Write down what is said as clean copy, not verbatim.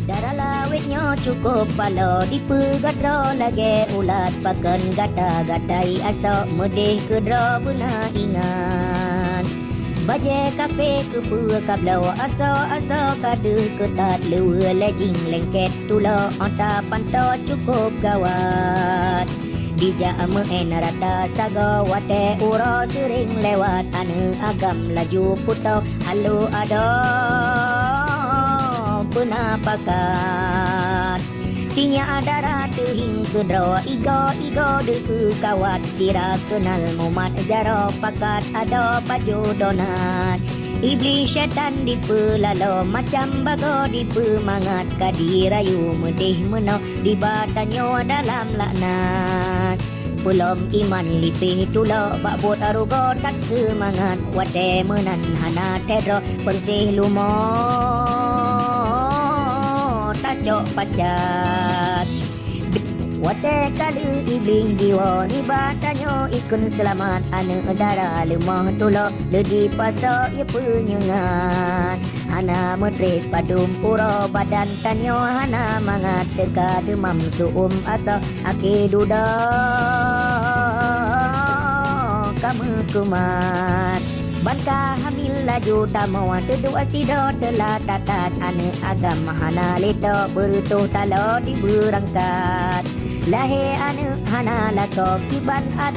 Darah lawitnya cukup palo dipegadro lagi ulat pakan gata-gatai asok medih kedro buna ingat. Baje kafe ke pua kablau aso kadu ketat lewa lejing lengket tulo anta panto cukup gawat. Dijak meen rata sago wate uro sering lewat anu agam laju puto halu ado penapakan. Sinya ada tuhing kedro igo deku kawat sira kenal mumat jaro pakat ado baju donat. Iblis syaitan dipelalo macam bago dipemangat kadirayu medih meno dibatanyo dalam laknat. Pelom iman lipih tulo bakbut arugo tak semangat wate menan hana tedro bersih lumo tacok pacat. Wate kali ibling jiwa ni batanyo ikun selamat ane dara lemah tulo ledi pasok ye penyengat. Hana metrik padum puro badan tanyo hana mangat teka demam suum asa aki duda kamu kumat. Bangka hamil laju tamawan tedu asido telah tatat ane agam hana leto berutuh talo di berangkat. Lahir ane hana lako kiban ada